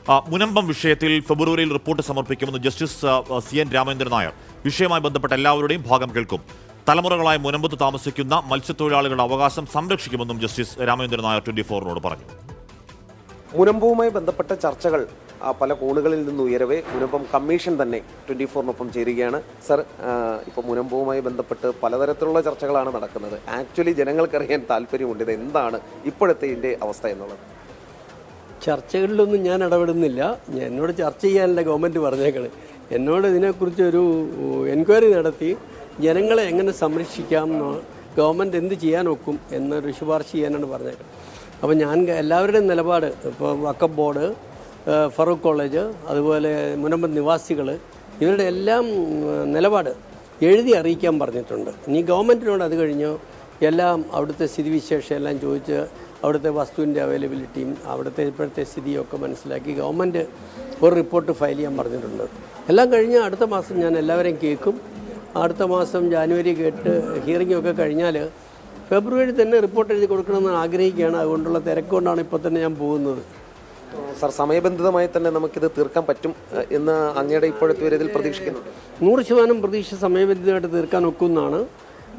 മുനമ്പം വിഷയത്തിൽ ഫെബ്രുവരിയിൽ റിപ്പോർട്ട് സമർപ്പിക്കുമെന്ന് ജസ്റ്റിസ് CN രാമചന്ദ്രൻ നായർ വിഷയവുമായി ബന്ധപ്പെട്ട എല്ലാവരുടെയും ഭാഗം കേൾക്കും. തലമുറകളായി മുനമ്പത്ത് താമസിക്കുന്ന മത്സ്യത്തൊഴിലാളികളുടെ അവകാശം സംരക്ഷിക്കുമെന്നും ജസ്റ്റിസ് രാമചന്ദ്രൻ നായർ 24 പറഞ്ഞു. മുനമ്പവുമായി ബന്ധപ്പെട്ട ചർച്ചകൾ പല കോണുകളിൽ നിന്ന് ഉയരവേ മുനമ്പം കമ്മീഷൻ തന്നെ 24-നൊപ്പം ചേരുകയാണ്. സർ, ഇപ്പോൾ മുനമ്പവുമായി ബന്ധപ്പെട്ട് പലതരത്തിലുള്ള ചർച്ചകളാണ് നടക്കുന്നത്. ആക്ച്വലി ജനങ്ങൾക്കറിയാൻ താല്പര്യമുണ്ട് ഇത് എന്താണ് ഇപ്പോഴത്തെ ഇതിൻ്റെ അവസ്ഥ എന്നുള്ളത്. ചർച്ചകളിലൊന്നും ഞാൻ ഇടപെടുന്നില്ല. എന്നോട് ചർച്ച ചെയ്യാനല്ല ഗവൺമെൻറ് പറഞ്ഞേക്കണേ. എന്നോട് ഇതിനെക്കുറിച്ചൊരു എൻക്വയറി നടത്തി ജനങ്ങളെ എങ്ങനെ സംരക്ഷിക്കാം, ഗവൺമെൻറ് എന്ത് ചെയ്യാൻ ഒക്കും എന്നൊരു ശുപാർശ ചെയ്യാനാണ് പറഞ്ഞേക്കുന്നത്. അപ്പോൾ ഞാൻ എല്ലാവരുടെയും നിലപാട്, ഇപ്പോൾ വഖഫ് ബോർഡ്, ഫറൂഖ് കോളേജ്, അതുപോലെ മുനമ്പം നിവാസികൾ, ഇവരുടെ എല്ലാം നിലപാട് എഴുതി അറിയിക്കാൻ പറഞ്ഞിട്ടുണ്ട്. ഇനി ഗവൺമെൻറ്റിനോട് അത് കഴിഞ്ഞ് എല്ലാം അവിടുത്തെ സ്ഥിതിവിശേഷം എല്ലാം ചോദിച്ച് അവിടുത്തെ വസ്തുവിൻ്റെ അവൈലബിലിറ്റിയും അവിടുത്തെ ഇപ്പോഴത്തെ സ്ഥിതിയൊക്കെ മനസ്സിലാക്കി ഗവൺമെൻറ് ഒരു റിപ്പോർട്ട് ഫയൽ ചെയ്യാൻ പറഞ്ഞിട്ടുണ്ട്. എല്ലാം കഴിഞ്ഞ് അടുത്ത മാസം ഞാൻ എല്ലാവരെയും കേൾക്കും. അടുത്ത മാസം ജാനുവരി കേട്ട് ഹിയറിങ്ങൊക്കെ കഴിഞ്ഞാൽ ഫെബ്രുവരി തന്നെ റിപ്പോർട്ട് എഴുതി കൊടുക്കണമെന്ന് ആഗ്രഹിക്കുകയാണ്. അതുകൊണ്ടുള്ള തിരക്കുകൊണ്ടാണ് ഇപ്പോൾ തന്നെ ഞാൻ പോകുന്നത്. സർ, സമയബന്ധിതമായി തന്നെ നമുക്കിത് തീർക്കാൻ പറ്റും എന്ന് അങ്ങയുടെ ഇപ്പോഴത്തെ ഒരു ഇതിൽ പ്രതീക്ഷിക്കുന്നുണ്ട്? 100% പ്രതീക്ഷ സമയബന്ധിതമായിട്ട് തീർക്കാൻ ഒക്കുമെന്നാണ്.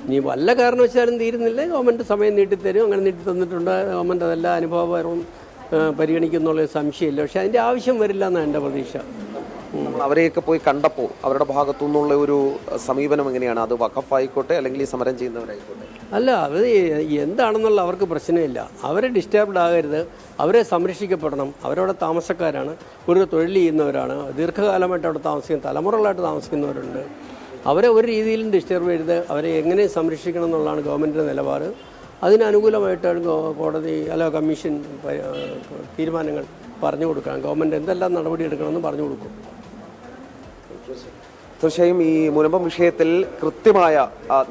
ഇനി വല്ല കാരണവശാലും തീരുന്നില്ലേ ഗവൺമെൻറ് സമയം നീട്ടിത്തരും. അങ്ങനെ നീട്ടി തന്നിട്ടുണ്ട്. ഗവൺമെൻറ് അതെല്ലാം അനുഭവപരവും പരിഗണിക്കുന്നുള്ളൊരു സംശയമില്ല. പക്ഷേ അതിൻ്റെ ആവശ്യം വരില്ല എന്നാണ് എൻ്റെ പ്രതീക്ഷ. അവരെയൊക്കെ പോയി കണ്ടപ്പോൾ അവരുടെ ഭാഗത്തു നിന്നുള്ള ഒരു സമീപനം എങ്ങനെയാണ്? അത് വഖഫ് ആയിക്കോട്ടെ അല്ലെങ്കിൽ ഈ സമരം ചെയ്യുന്നവരായിക്കോട്ടെ. അല്ല, അത് എന്താണെന്നുള്ള അവർക്ക് പ്രശ്നമില്ല. അവരെ ഡിസ്റ്റർബ്ഡ് ആകരുത്, അവരെ സംരക്ഷിക്കപ്പെടണം. അവരവിടെ താമസക്കാരാണ്, ഒരു തൊഴിൽ ചെയ്യുന്നവരാണ്, ദീർഘകാലമായിട്ട് അവിടെ താമസിക്കുന്ന തലമുറകളായിട്ട് താമസിക്കുന്നവരുണ്ട്. അവരെ ഒരു രീതിയിലും ഡിസ്റ്റർബ് ചെയ്ത് അവരെ എങ്ങനെ സംരക്ഷിക്കണം എന്നുള്ളതാണ് ഗവൺമെൻറ്റിൻ്റെ നിലപാട്. അതിനനുകൂലമായിട്ടാണ് കോടതി കമ്മീഷൻ തീരുമാനങ്ങൾ പറഞ്ഞു കൊടുക്കണം. ഗവൺമെൻറ് എന്തെല്ലാം നടപടി എടുക്കണമെന്ന് പറഞ്ഞു കൊടുക്കും. തീർച്ചയായും ഈ മുനമ്പം വിഷയത്തിൽ കൃത്യമായ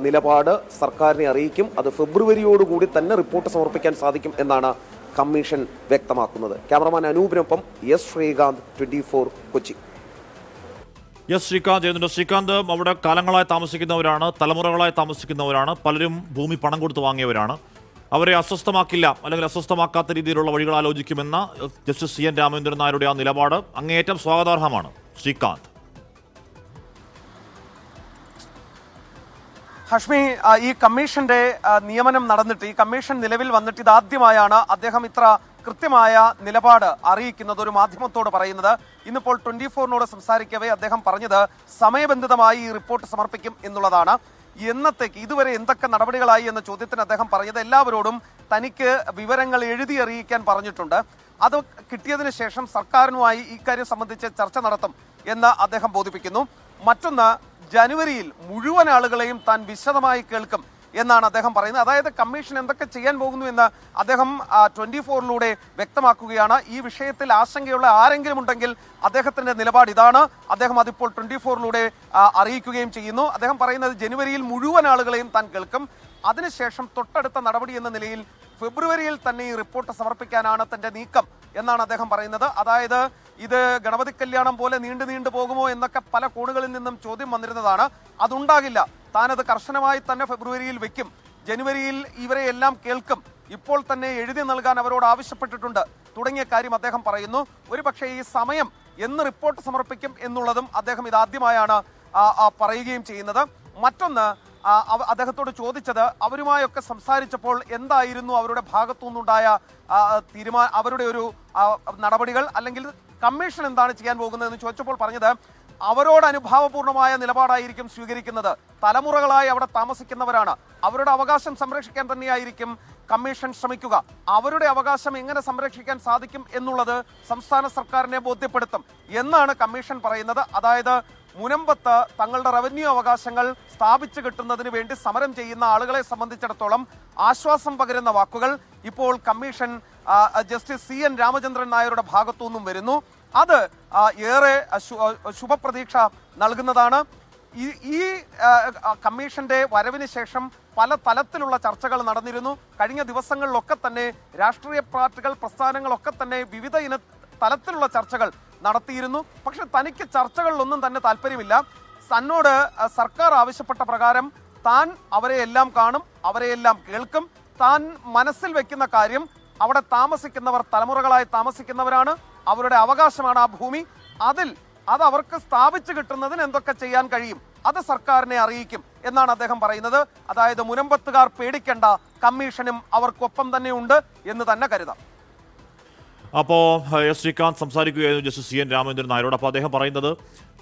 നിലപാട് സർക്കാരിനെ അറിയിക്കും. അത് ഫെബ്രുവരിയോടുകൂടി തന്നെ റിപ്പോർട്ട് സമർപ്പിക്കാൻ സാധിക്കും എന്നാണ് കമ്മീഷൻ വ്യക്തമാക്കുന്നത്. ക്യാമറമാൻ അനൂപിനൊപ്പം എസ് ശ്രീകാന്ത്, 24 കൊച്ചി. ശ്രീകാന്ത്, അവിടെ കാലങ്ങളായി താമസിക്കുന്നവരാണ്, തലമുറകളായി താമസിക്കുന്നവരാണ്, പലരും ഭൂമി പണം കൊടുത്ത് വാങ്ങിയവരാണ്. അവരെ അസ്വസ്ഥമാക്കില്ല, അല്ലെങ്കിൽ അസ്വസ്ഥമാക്കാത്ത രീതിയിലുള്ള വഴികൾ ആലോചിക്കുമെന്ന ജസ്റ്റിസ് CN രാമചന്ദ്രൻ നായരുടെ ആ നിലപാട് അങ്ങേയറ്റം സ്വാഗതാർഹമാണ്. ശ്രീകാന്ത്. ഹഷ്മി, ഈ കമ്മീഷന്റെ നിയമനം നടന്നിട്ട്, ഈ കമ്മീഷൻ നിലവിൽ വന്നിട്ട് ഇതാദ്യമായാണ് അദ്ദേഹം ഇത്ര കൃത്യമായ നിലപാട് അറിയിക്കുന്നത്, ഒരു മാധ്യമത്തോട് പറയുന്നത്. ഇന്നിപ്പോൾ 24-നോട് സംസാരിക്കവേ അദ്ദേഹം പറഞ്ഞത് സമയബന്ധിതമായി ഈ റിപ്പോർട്ട് സമർപ്പിക്കും എന്നുള്ളതാണ്. എന്നത്തേക്ക്, ഇതുവരെ എന്തൊക്കെ നടപടികളായി എന്ന ചോദ്യത്തിന് അദ്ദേഹം പറഞ്ഞത് എല്ലാവരോടും തനിക്ക് വിവരങ്ങൾ എഴുതി അറിയിക്കാൻ പറഞ്ഞിട്ടുണ്ട്. അത് കിട്ടിയതിന് ശേഷം സർക്കാരിനുമായി ഇക്കാര്യം സംബന്ധിച്ച് ചർച്ച നടത്തും എന്ന് അദ്ദേഹം ബോധിപ്പിക്കുന്നു. മറ്റൊന്ന്, ജനുവരിയിൽ മുഴുവൻ ആളുകളെയും താൻ വിശദമായി കേൾക്കും എന്നാണ് അദ്ദേഹം പറയുന്നത്. അതായത് കമ്മീഷൻ എന്തൊക്കെ ചെയ്യാൻ പോകുന്നു എന്ന് അദ്ദേഹം 24-ലൂടെ വ്യക്തമാക്കുകയാണ്. ഈ വിഷയത്തിൽ ആശങ്കയുള്ള ആരെങ്കിലും ഉണ്ടെങ്കിൽ അദ്ദേഹത്തിന്റെ നിലപാട് ഇതാണ്. അദ്ദേഹം അതിപ്പോൾ 24-ലൂടെ അറിയിക്കുകയും ചെയ്യുന്നു. അദ്ദേഹം പറയുന്നത് ജനുവരിയിൽ മുഴുവൻ ആളുകളെയും താൻ കേൾക്കും. അതിനുശേഷം തൊട്ടടുത്ത നടപടി എന്ന നിലയിൽ ഫെബ്രുവരിയിൽ തന്നെ ഈ റിപ്പോർട്ട് സമർപ്പിക്കാനാണ് തന്റെ നീക്കം എന്നാണ് അദ്ദേഹം പറയുന്നത്. അതായത് ഇത് ഗണപതി കല്യാണം പോലെ നീണ്ടു പോകുമോ എന്നൊക്കെ പല കോണുകളിൽ നിന്നും ചോദ്യം വന്നിരുന്നതാണ്. അതുണ്ടാകില്ല. താനത് കർശനമായി തന്നെ ഫെബ്രുവരിയിൽ വെക്കും. ജനുവരിയിൽ ഇവരെ എല്ലാം കേൾക്കും. ഇപ്പോൾ തന്നെ എഴുതി നൽകാൻ അവരോട് ആവശ്യപ്പെട്ടിട്ടുണ്ട് തുടങ്ങിയ കാര്യം അദ്ദേഹം പറയുന്നു. ഒരുപക്ഷെ ഈ സമയം എന്ന് റിപ്പോർട്ട് സമർപ്പിക്കും എന്നുള്ളതും അദ്ദേഹം ഇതാദ്യമായാണ് പറയുകയും ചെയ്യുന്നത്. മറ്റൊന്ന്, അദ്ദേഹത്തോട് ചോദിച്ചത് അവരുമായൊക്കെ സംസാരിച്ചപ്പോൾ എന്തായിരുന്നു അവരുടെ ഭാഗത്തുനിന്നുണ്ടായ അവരുടെ ഒരു നടപടികൾ, അല്ലെങ്കിൽ കമ്മീഷൻ എന്താണ് ചെയ്യാൻ പോകുന്നതെന്ന് ചോദിച്ചപ്പോൾ പറഞ്ഞത് അവരോട് അനുഭാവപൂർണമായ നിലപാടായിരിക്കും സ്വീകരിക്കുന്നത്. തലമുറകളായി അവിടെ താമസിക്കുന്നവരാണ്, അവരുടെ അവകാശം സംരക്ഷിക്കാൻ തന്നെയായിരിക്കും കമ്മീഷൻ ശ്രമിക്കുക. അവരുടെ അവകാശം എങ്ങനെ സംരക്ഷിക്കാൻ സാധിക്കും എന്നുള്ളത് സംസ്ഥാന സർക്കാരിനെ ബോധ്യപ്പെടുത്തും എന്നാണ് കമ്മീഷൻ പറയുന്നത്. അതായത് മുനമ്പത്ത് തങ്ങളുടെ റവന്യൂ അവകാശങ്ങൾ സ്ഥാപിച്ചു കിട്ടുന്നതിന് വേണ്ടി സമരം ചെയ്യുന്ന ആളുകളെ സംബന്ധിച്ചിടത്തോളം ആശ്വാസം പകരുന്ന വാക്കുകൾ ഇപ്പോൾ കമ്മീഷൻ ജസ്റ്റിസ് CN രാമചന്ദ്രൻ നായരുടെ ഭാഗത്തു നിന്നും വരുന്നു. അത് ഏറെ ശുഭപ്രതീക്ഷ നൽകുന്നതാണ്. ഈ കമ്മീഷന്റെ വരവിന് ശേഷം പല തലത്തിലുള്ള ചർച്ചകൾ നടന്നിരുന്നു. കഴിഞ്ഞ ദിവസങ്ങളിലൊക്കെ തന്നെ രാഷ്ട്രീയ പാർട്ടികൾ, പ്രസ്ഥാനങ്ങളൊക്കെ തന്നെ വിവിധ തലത്തിലുള്ള ചർച്ചകൾ നടത്തിയിരുന്നു. പക്ഷെ തനിക്ക് ചർച്ചകളിലൊന്നും തന്നെ താല്പര്യമില്ല. തന്നോട് സർക്കാർ ആവശ്യപ്പെട്ട പ്രകാരം താൻ അവരെയെല്ലാം കാണും, അവരെയെല്ലാം കേൾക്കും. താൻ മനസ്സിൽ വെക്കുന്ന കാര്യം, അവിടെ താമസിക്കുന്നവർ തലമുറകളായി താമസിക്കുന്നവരാണ്, അവരുടെ അവകാശമാണ് ആ ഭൂമി. അത് അവർക്ക് സ്ഥാപിച്ചു കിട്ടുന്നതിന് എന്തൊക്കെ ചെയ്യാൻ കഴിയും അത് സർക്കാരിനെ അറിയിക്കും എന്നാണ് അദ്ദേഹം പറയുന്നത്. അതായത് മുനമ്പത്തുകാർ പേടിക്കേണ്ട, കമ്മീഷനും അവർക്കൊപ്പം തന്നെ ഉണ്ട് എന്ന് തന്നെ കരുതാം. അപ്പോൾ എസ് ശ്രീകാന്ത് സംസാരിക്കുകയായിരുന്നു ജസ്റ്റിസ് CN രാമചന്ദ്രൻ നായരോട്. അപ്പോൾ അദ്ദേഹം പറയുന്നത്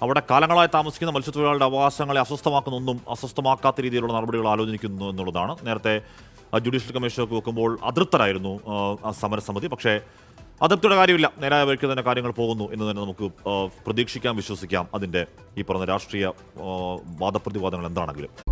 അവിടെ കാലങ്ങളായി താമസിക്കുന്ന മത്സ്യത്തൊഴിലാളികളുടെ അവകാശങ്ങളെ അസ്വസ്ഥമാക്കുന്നൊന്നും അസ്വസ്ഥമാക്കാത്ത രീതിയിലുള്ള നടപടികൾ ആലോചിക്കുന്നു എന്നുള്ളതാണ്. നേരത്തെ ജുഡീഷ്യൽ കമ്മീഷനൊക്കെ വെക്കുമ്പോൾ അതൃപ്തരായിരുന്നു സമരസമിതി. പക്ഷേ അതൃപ്തിയുടെ കാര്യമില്ല, നേരായ വഴിക്ക് തന്നെ കാര്യങ്ങൾ പോകുന്നു എന്ന് തന്നെ നമുക്ക് പ്രതീക്ഷിക്കാം, വിശ്വസിക്കാം. അതിൻ്റെ ഈ പറഞ്ഞ രാഷ്ട്രീയ വാദപ്രതിവാദങ്ങൾ എന്താണെങ്കിലും